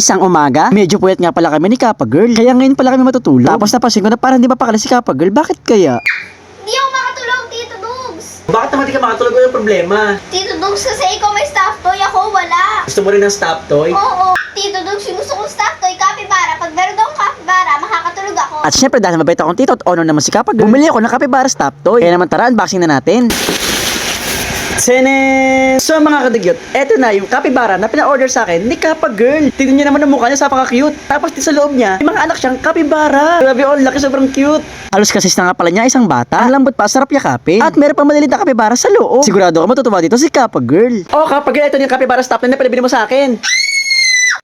Isang umaga, medyo puyat nga pala kami ni Kappa Girl. Kaya ngayon pala kami matutulog. Tapos napansin ko na parang hindi pa pakala si Kappa Girl. Bakit kaya? Hindi ako makatulog, Tito Dugs. Bakit naman di ka makatulog? Ano yung problema? Tito Dugs, kasi ikaw may stuffed toy, ako wala. Gusto mo rin ng stop toy? Oo. Tito Dugs, yung gusto kong stuffed toy, capybara. Pag meron akong capybara, makakatulog ako. At syempre dahil mabait akong tito at honor naman si Kappa Girl, bumili ako ng Capybara stop toy. Kaya naman tara, unboxing na natin. Senen! So mga kadigyot, eto na yung capybara na pina-order sa akin ni Kappa Girl. Tignan niyo naman ang mukha niya, napaka-cute. Tapos din sa loob niya, may mga anak siyang capybara. Grabe, oh, laki, sobrang cute. Halos kasis na nga pala niya isang bata. Ang lambot pa, sarap yakapin. At meron pa maliliit na capybara sa loob. Sigurado ka matutuwa dito si Kappa Girl. Oh, Kappa Girl, ito yung capybara stop na pinabili mo sa akin.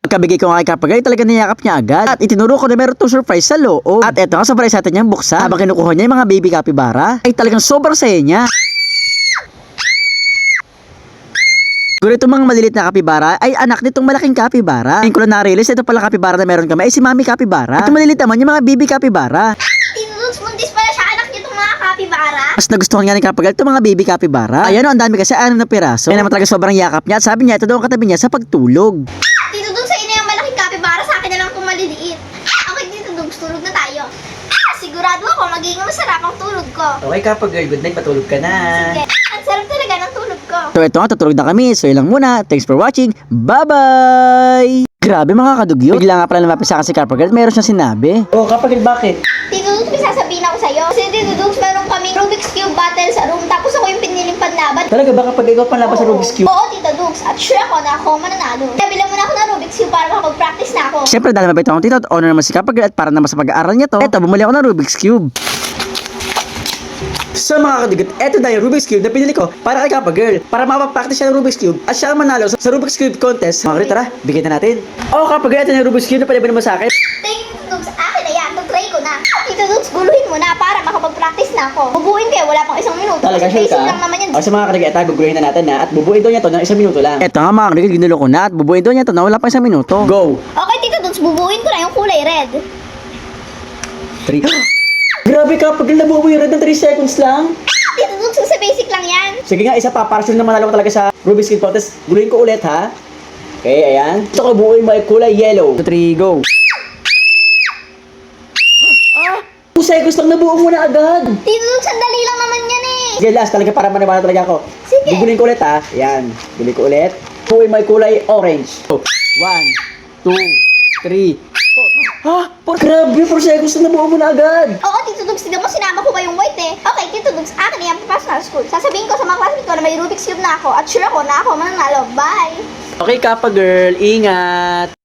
Pagkabigay ko nga kay Kappa Girl, talaga niyakap niya agad. At itinuro ko na meron 2 surprise sa loob. At eto nga, surprise natin niyang buksan. Habang kinukuha niya yung mga baby capybara, ay talagang sobrang saya niya. Siguro itong mga maliliit na kapibara ay anak nitong malaking kapibara. Ngayon ko lang na-realize ito pala kapibara na meron kami ay si Mami Kapibara. At yung maliliit naman yung mga baby kapibara. Tito Dugs, buntis pala siya, anak niyo itong mga capybara. Mas nagustuhan nga ni Kappa Girl itong mga baby kapibara. Ayan o, ang dami kasi 6 na piraso. Kaya naman talaga sobrang yakap niya at sabi niya ito daw ang katabi niya sa pagtulog. Tito Dugs, sa ina yung malaking capybara, sa akin na lang itong maliliit. Okay, Tito Dugs, tulog na tayo. Sigurado ako, magiging masarap ang tulog ko. Okay Kappa Girl, good night, patulog ka na. Sige, ang sarap talaga ng tulog ko. So ito nga, tutulog na kami. So yun lang muna. Thanks for watching. Bye-bye! Grabe mga kadugyo. Bigla nga pala lumapit sa akin si Kappa Girl at meron siyang sinabi. Oh, Kappa Girl, bakit? Tito Dugs, may sasabihin ako sa'yo. Kasi Tito Dugs, meron kaming Rubik's Cube battle sa room. Tapos ako yung piniling panlaban. Talaga ba kapag ikaw panlaban sa Rubik's Cube? Oo, Tito Dugs. At sure ako na ako mananalo. Kaya bilang mo na ako ng Rubik's Cube para makapag-practice na ako. Siyempre dahil mabait akong tito at honor naman si Kappa Girl at para naman sa pag-aaral niya to, eto, bumili ako ng Rubik's Cube. So mga kadigot, eto na yung Rubik's Cube na pinili ko para kay Kappa Girl. Para mapag-practice siya ng Rubik's Cube at siya ang manalo sa Rubik's Cube contest. Mga kadigot, tara, bigyan na natin. Oh, Kappa Girl, eto na yung Rubik's Cube na pala mo sa akin. Thank you, Tito Dugs. Akin na yan. Tag-try ko na. Tito Dugs, guluhin mo na para makapag-practice na ako. Bubuin kayo, wala pang 1 minuto. Talaga, Kasi sure basic ka? lang naman yan. O sa mga kadigot, eto, guguluhin na natin na at bubuin daw niya to ng 1 minuto lang. Eto nga mga kadigot, ginulo ko na at bubuin daw niya to na wala pang 1 minuto. Go! Okay, Tito Dugs, bubuin ko na yung kulay red. 3. Grabe Kappa Girl, nabuo mo yung red ng 3 seconds lang. Tito Dugs, sa basic lang yan. Sige nga, isa pa, para sure na manalo ko talaga sa Rubik's Cube contest. Guluhin ko ulit, ha? Okay, ayan. Gusto ko buuin mo ay kulay yellow. 2, 3, go. 2 seconds lang, nabuo mo na agad. Tito Dugs, sandali lang naman yan eh. Sige, last talaga para maniwala talaga ako. Sige. Gugulin ko ulit, ha? Ayan. Gulin ko ulit. Buuin mo ay kulay orange. 1, 2, 3. Ha? Grabe, 4 seconds na nabuo mo na agad. Oo, Tito Dugs, tignan mo, sinama ko pa yung white eh. Okay, Tito Dugs, akin na yan, papasok na sa school. Sasabihin ko sa mga classmates ko na may Rubik's Cube na ako at sure ako na ako mananalo. Bye! Okay, Kappa Girl, ingat.